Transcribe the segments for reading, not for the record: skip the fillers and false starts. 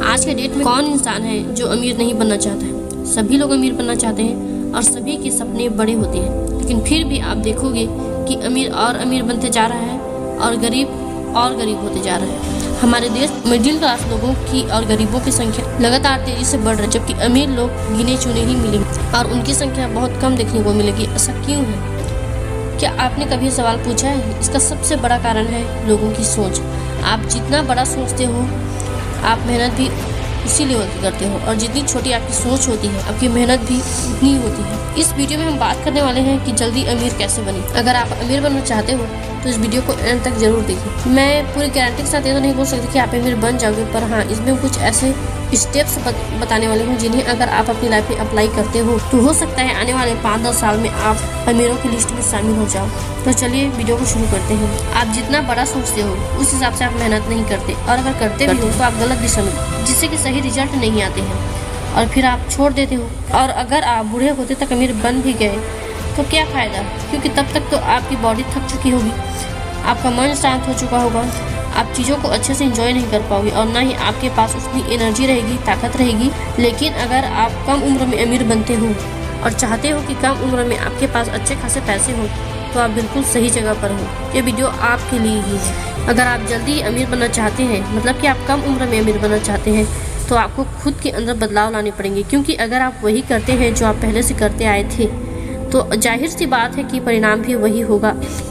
आज के डेट में कौन इंसान है जो अमीर नहीं बनना चाहता है? सभी लोग अमीर बनना चाहते हैं और सभी के सपने बड़े होते हैं, लेकिन फिर भी आप देखोगे कि अमीर और अमीर बनते जा रहा है और गरीब होते जा रहा है। हमारे देश मिडिल क्लास लोगों की और गरीबों की संख्या लगातार तेजी से बढ़ रही है, जबकि अमीर लोग गिने चुने ही मिलेंगे और उनकी संख्या बहुत कम देखने को मिलेगी। ऐसा क्यों है? क्या आपने कभी सवाल पूछा है? इसका सबसे बड़ा कारण है लोगों की सोच। आप जितना बड़ा सोचते हो, आप मेहनत भी उसी लेवल की करते हो, और जितनी छोटी आपकी सोच होती है, आपकी मेहनत भी उतनी होती है। इस वीडियो में हम बात करने वाले हैं कि जल्दी अमीर कैसे बने। अगर आप अमीर बनना चाहते हो तो इस वीडियो को एंड तक जरूर देखिए। मैं पूरी गारंटी के साथ ये तो नहीं बोल सकती कि आप अमीर बन जाओगे, पर हाँ, इसमें कुछ ऐसे स्टेप्स बताने वाले हूँ जिन्हें अगर आप अपनी लाइफ में अप्लाई करते हो तो हो सकता है आने वाले 5-10 साल में आप अमीरों की लिस्ट में शामिल हो जाओ। तो चलिए वीडियो को शुरू करते हैं। आप जितना बड़ा सोचते हो उस हिसाब से आप मेहनत नहीं करते, और अगर करते भी हो तो आप गलत दिशा में, जिससे कि सही रिजल्ट नहीं आते हैं और फिर आप छोड़ देते हो। और अगर आप बूढ़े होते तक अमीर बन भी गए तो क्या फ़ायदा, क्योंकि तब तक तो आपकी बॉडी थक चुकी होगी, आपका मन शांत हो चुका होगा, आप चीज़ों को अच्छे से एंजॉय नहीं कर पाओगे और ना ही आपके पास उतनी एनर्जी रहेगी, ताकत रहेगी। लेकिन अगर आप कम उम्र में अमीर बनते हो और चाहते हो कि कम उम्र में आपके पास अच्छे खासे पैसे हो, तो आप बिल्कुल सही जगह पर हो। ये वीडियो आपके लिए ही है। अगर आप जल्दी अमीर बनना चाहते हैं, मतलब कि आप कम उम्र में अमीर बनना चाहते हैं, तो आपको खुद के अंदर बदलाव लाने पड़ेंगे, क्योंकि अगर आप वही करते हैं जो आप पहले से करते आए थे तो जाहिर सी बात है कि परिणाम भी वही होगा।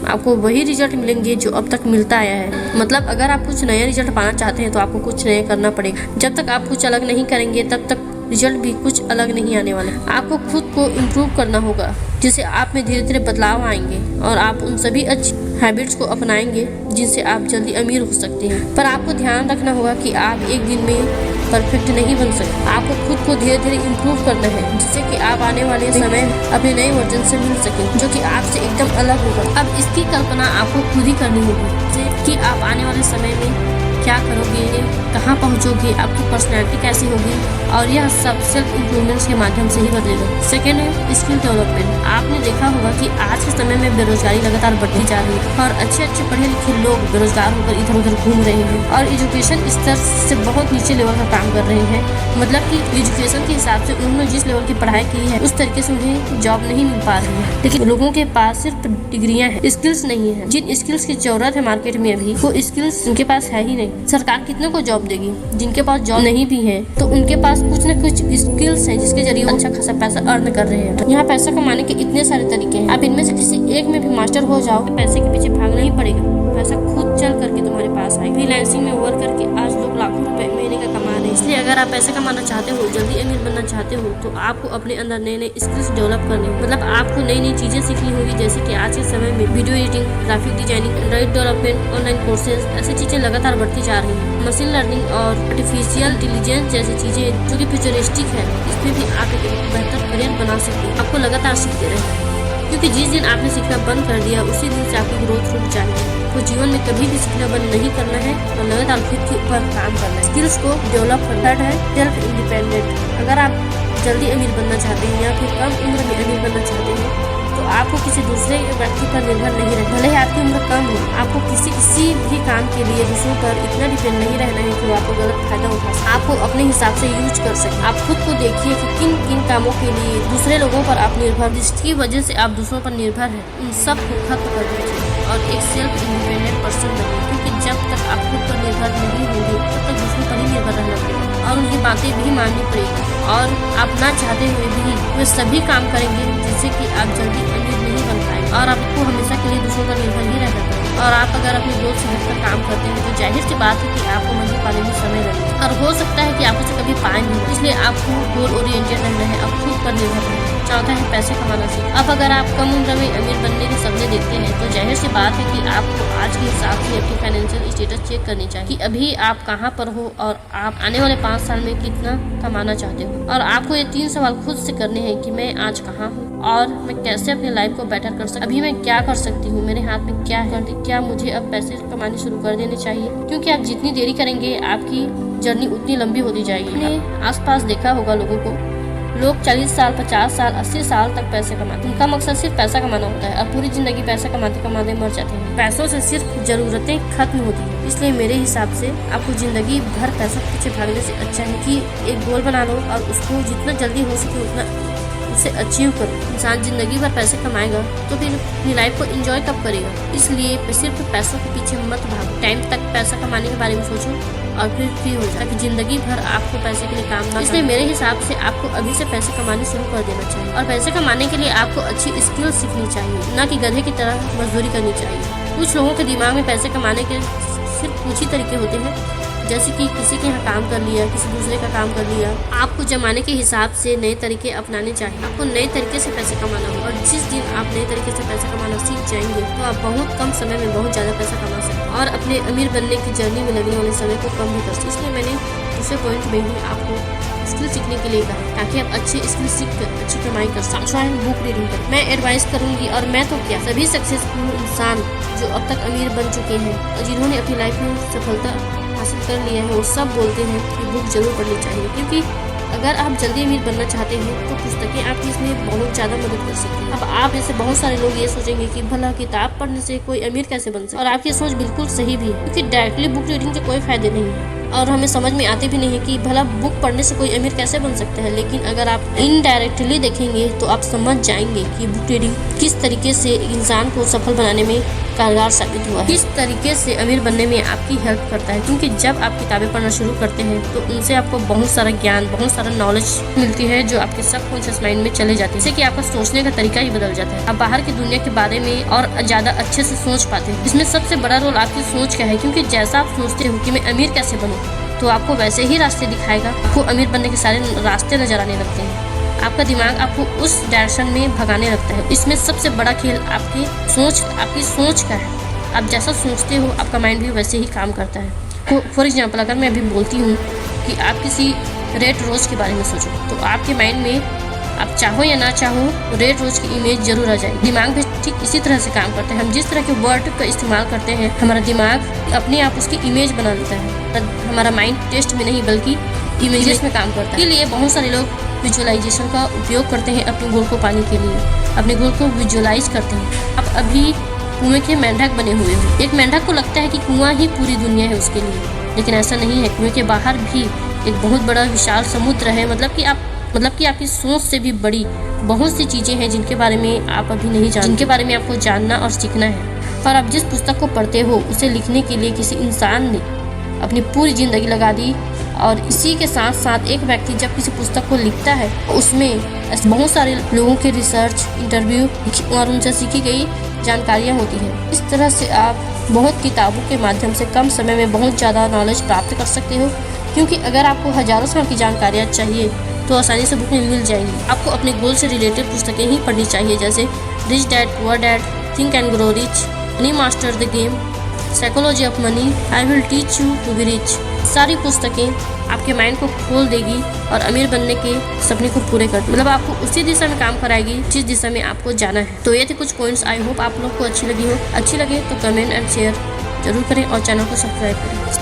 आपको वही रिजल्ट मिलेंगे जो अब तक मिलता आया है। मतलब अगर आप कुछ नया रिजल्ट पाना चाहते हैं तो आपको कुछ नया करना पड़ेगा। जब तक आप कुछ अलग नहीं करेंगे तब तक रिजल्ट भी कुछ अलग नहीं आने वाले। आपको खुद को इम्प्रूव करना होगा, जिससे आप में धीरे धीरे बदलाव आएंगे और आप उन सभी अच्छी हैबिट्स को अपनाएंगे जिनसे आप जल्दी अमीर हो सकते हैं। पर आपको ध्यान रखना होगा कि आप एक दिन में परफेक्ट नहीं बन सकते। आपको खुद को धीरे धीरे इम्प्रूव करना है, जिससे कि आप आने वाले समय अपने नए वर्जन से मिल सकें, जो कि आपसे एकदम अलग होगा। अब इसकी कल्पना आपको खुद ही करनी होगी कि आप आने वाले समय में क्या करोगे, कहाँ पहुँचोगे, आपकी पर्सनैलिटी कैसी होगी, और यह सब सेल्फ इम्प्रूवमेंट के माध्यम से ही बदलेगा। सेकेंड है स्किल डेवलपमेंट। आपने देखा होगा कि आज के समय में बेरोजगारी लगातार बढ़ती जा रही है और अच्छे पढ़े लिखे लोग बेरोजगार होकर इधर उधर घूम रहे हैं और एजुकेशन स्तर से बहुत नीचे लेवल का काम कर रहे हैं। मतलब कि एजुकेशन के हिसाब से उन्होंने जिस लेवल की पढ़ाई की है उस तरीके से उन्हें जॉब नहीं मिल पा रही है। लेकिन लोगों के पास सिर्फ डिग्रियां हैं, स्किल्स नहीं है। जिन स्किल्स की जरूरत है मार्केट में अभी, वो स्किल्स उनके पास है ही नहीं। सरकार कितने को जॉब देगी? जिनके पास जॉब नहीं भी है तो उनके पास कुछ न कुछ स्किल्स हैं जिसके जरिए वो अच्छा खासा पैसा अर्न कर रहे हैं। यहाँ पैसा कमाने के इतने सारे तरीके हैं। आप इनमें से किसी एक में भी मास्टर हो जाओ, पैसे के पीछे भागना ही पड़ेगा। पैसा खुद चल करके तुम्हारे पास आएगा। फ्रीलांसिंग में वर्क करके आज लोग लाखों रुपए महीने का कमा रहे हैं। इसलिए अगर आप पैसे कमाना चाहते हो, जल्दी अमीर बनना चाहते हो, तो आपको अपने अंदर नए नए स्किल्स डेवलप करने होंगे। मतलब आपको नई नई चीजें सीखनी होगी, जैसे कि आज के समय में video editing, graphic designing, Android development, online courses, ऐसी चीजें लगातार बढ़ती जा रही है। मशीन लर्निंग और आर्टिफिशियल इंटेलिजेंस जैसी चीजें जो कि फ्यूचरिस्टिक है, इसमें भी आप एक बेहतर करियर बना सकते हैं। आपको लगातार सीखते रहना, क्योंकि जिस दिन आपने सीखना बंद कर दिया उसी दिन से आपकी ग्रोथ रुक जाएगी। तो जीवन में कभी भी सीखना बंद नहीं करना है और लगातार खुद के ऊपर काम करना है, स्किल्स को डेवलप करना। थर्ड है सेल्फ इंडिपेंडेंट। अगर आप जल्दी अमीर बनना चाहते हैं या फिर कम उम्र में अमीर बनना चाहते हैं तो आपको किसी दूसरे व्यक्ति पर निर्भर नहीं रहना। भले ही आपकी उम्र कम हो, आपको किसी भी काम के लिए दूसरों पर इतना डिपेंड नहीं रहना है कि वो आपको गलत फायदा उठा सके। आपको अपने हिसाब से यूज कर सके। आप खुद को देखिए कि किन किन कामों के लिए दूसरे लोगों पर आप निर्भर, जिसकी वजह से आप दूसरों पर निर्भर है, उन सब को खत्म कर दीजिए और एक सेल्फ इंडिपेंडेंट पर्सन बनिए। क्योंकि जब तक आप खुद पर निर्भर नहीं होंगे तब तक दूसरों पर ही निर्भर रहना पड़ेगा और उनकी बातें भी माननी पड़ेगी, और आप ना चाहते हुए भी वे सभी काम करेंगे जिससे कि आप जल्दी अमीर नहीं बन पाएंगे और आपको हमेशा के लिए दूसरों पर निर्भर ही रहना पड़ेगा। और आप अगर अपने गोल से हटकर काम करते हैं तो जाहिर सी बात है कि आपको मंजिल पाने में समय लगेगा और हो सकता है कि आप उसे कभी पाए नहीं। इसलिए आपको गोल ओरिएंटेड रहना है और खुद पर निर्भर रहना है। चौथा है पैसे कमाना सीख। अब अगर आप कम उम्र में अमीर बनने के सपने देखते हैं तो जाहिर सी बात है कि आपको आज के हिसाब से अपनी फाइनेंशियल स्टेटस चेक करनी चाहिए कि अभी आप कहाँ पर हो और आप आने वाले 5 साल में कितना कमाना चाहते हो। और आपको ये 3 सवाल खुद से करने हैं कि मैं आज कहाँ हूँ और मैं कैसे अपनी लाइफ को बेटर कर सकती हूँ। अभी मैं क्या कर सकती हूँ, मेरे हाथ में क्या है, क्या मुझे अब पैसे कमाने शुरू कर देने चाहिए। क्योंकि आप जितनी देरी करेंगे आपकी जर्नी उतनी लंबी होती जाएगी। आपने आसपास देखा होगा लोगों को, लोग 40 साल, 50 साल, 80 साल तक पैसे कमाते हैं। उनका मकसद सिर्फ पैसा कमाना होता है और पूरी जिंदगी पैसा कमाते कमाते मर जाते हैं। पैसों से सिर्फ जरूरतें खत्म होती है। इसलिए मेरे हिसाब से आपको जिंदगी भर पैसों के पीछे भागने से अच्छा है कि एक गोल बना लो और उसको जितना जल्दी हो सके उतना उसे अचीव करो। इंसान जिंदगी भर पैसे कमाएगा तो फिर अपनी लाइफ को एंजॉय कब करेगा। इसलिए सिर्फ पैसों के पीछे मत भागो। टाइम तक पैसा कमाने के बारे में सोचो और फिर फ्री हो जाए, ताकि जिंदगी भर आपको पैसे के लिए काम ना। इसलिए मेरे हिसाब से आपको अभी से पैसे कमाने शुरू कर देना चाहिए। और पैसे कमाने के लिए आपको अच्छी स्किल सीखनी चाहिए, न कि गधे की तरह मजदूरी करनी चाहिए। कुछ लोगों के दिमाग में पैसे कमाने के सिर्फ कुछ ही तरीके होते हैं, जैसे कि किसी के यहाँ काम कर लिया, किसी दूसरे का काम कर लिया। आपको जमाने के हिसाब से नए तरीके अपनाने चाहिए। आपको नए तरीके से पैसे कमाना हो, और जिस दिन आप नए तरीके से पैसा कमाना सीख जाएंगे तो आप बहुत कम समय में बहुत ज़्यादा पैसा कमा सकते हैं और अपने अमीर बनने की जर्नी में लगने वाले समय को कम भी कर सकते। इसलिए मैंने दूसरे पॉइंट में ही आपको स्किल सीखने के लिए कहा, ताकि आप अच्छे स्किल सीख कर अच्छी कमाई कर सकते। बुक रीडिंग करें। मैं एडवाइस करूंगी, और मैं तो क्या, सभी सक्सेसफुल इंसान जो अब तक अमीर बन चुके हैं और जिन्होंने अपनी लाइफ में सफलता हासिल कर लिया है, वो सब बोलते हैं कि बुक जरूर पढ़नी चाहिए। क्योंकि अगर आप जल्दी अमीर बनना चाहते हैं तो पुस्तकें आपकी इसमें बहुत ज़्यादा मदद कर सकती हैं। अब आप जैसे बहुत सारे लोग ये सोचेंगे कि भला किताब पढ़ने से कोई अमीर कैसे बन सकता है, और आपकी सोच बिल्कुल सही भी है, क्योंकि डायरेक्टली बुक रीडिंग के कोई फायदे नहीं है और हमें समझ में आते भी नहीं है कि भला बुक पढ़ने से कोई अमीर कैसे बन सकता है। लेकिन अगर आप इनडायरेक्टली देखेंगे तो आप समझ जाएंगे कि बुक रीडिंग किस तरीके से इंसान को सफल बनाने में कारगर साबित हुआ है, किस तरीके से अमीर बनने में आपकी हेल्प करता है। क्योंकि जब आप किताबें पढ़ना शुरू करते हैं तो उनसे आपको बहुत सारा ज्ञान, बहुत सारा नॉलेज मिलती है जो आपके सबकॉन्शियस माइंड में चले जाते हैं, जिससे कि आपका सोचने का तरीका ही बदल जाता है। आप बाहर की दुनिया के बारे में और ज्यादा अच्छे से सोच पाते हैं। इसमें सबसे बड़ा रोल आपकी सोच का है, क्योंकि जैसा आप सोचते हो कि मैं अमीर कैसे बनूं, तो आपको वैसे ही रास्ते दिखाएगा। आपको अमीर बनने के सारे रास्ते नजर आने लगते हैं। आपका दिमाग आपको उस डायरेक्शन में भगाने लगता है। इसमें सबसे बड़ा खेल आपकी सोच का है। आप जैसा सोचते हो आपका माइंड भी वैसे ही काम करता है। फॉर एग्जाम्पल, अगर मैं अभी बोलती हूँ कि आप किसी रेड रोज के बारे में सोचो, तो आपके माइंड में, आप चाहो या ना चाहो, रेड रोज की इमेज जरूर आ जाएगी। दिमाग भी ठीक इसी तरह से काम करता है। हम जिस तरह के वर्ड का इस्तेमाल करते हैं, हमारा दिमाग अपने आप उसकी इमेज बना लेता है। हमारा माइंड टेस्ट में नहीं बल्कि इमेजेस में काम करता है। इसलिए बहुत सारे लोग विजुअलाइजेशन का उपयोग करते हैं अपने गोल को पाने के लिए, अपने गोल को विजुअलाइज करते हैं। आप अभी कुएं के मेंढक बने हुए हो। एक मेंढक को लगता है कि कुआं ही पूरी दुनिया है उसके लिए, लेकिन ऐसा नहीं है। कुएं के बाहर भी एक बहुत बड़ा विशाल समुद्र है। मतलब कि आपकी सोच से भी बड़ी बहुत सी चीजें हैं जिनके बारे में आप अभी नहीं जानते, जिनके बारे में आपको जानना और सीखना है। और आप जिस पुस्तक को पढ़ते हो उसे लिखने के लिए किसी इंसान ने अपनी पूरी जिंदगी लगा दी, और इसी के साथ साथ एक व्यक्ति जब किसी पुस्तक को लिखता है उसमें बहुत सारे लोगों के रिसर्च, इंटरव्यू और उनसे सीखी गई जानकारियाँ होती हैं। इस तरह से आप बहुत किताबों के माध्यम से कम समय में बहुत ज़्यादा नॉलेज प्राप्त कर सकते हो। क्योंकि अगर आपको हजारों साल की जानकारियाँ चाहिए तो आसानी से बुक में मिल जाएंगी। आपको अपने गोल से रिलेटेड पुस्तकें ही पढ़नी चाहिए, जैसे rich dad poor dad, think and grow rich, money master the game, psychology of money, I will teach you to be rich. सारी पुस्तकें आपके माइंड को खोल देगी और अमीर बनने के सपने को पूरे कर, मतलब आपको उसी दिशा में काम कराएगी जिस दिशा में आपको जाना है। तो ये थे कुछ पॉइंट्स। आई होप आप लोग को अच्छी लगी हो। अच्छी लगे तो कमेंट एंड शेयर जरूर करें और चैनल को सब्सक्राइब करें।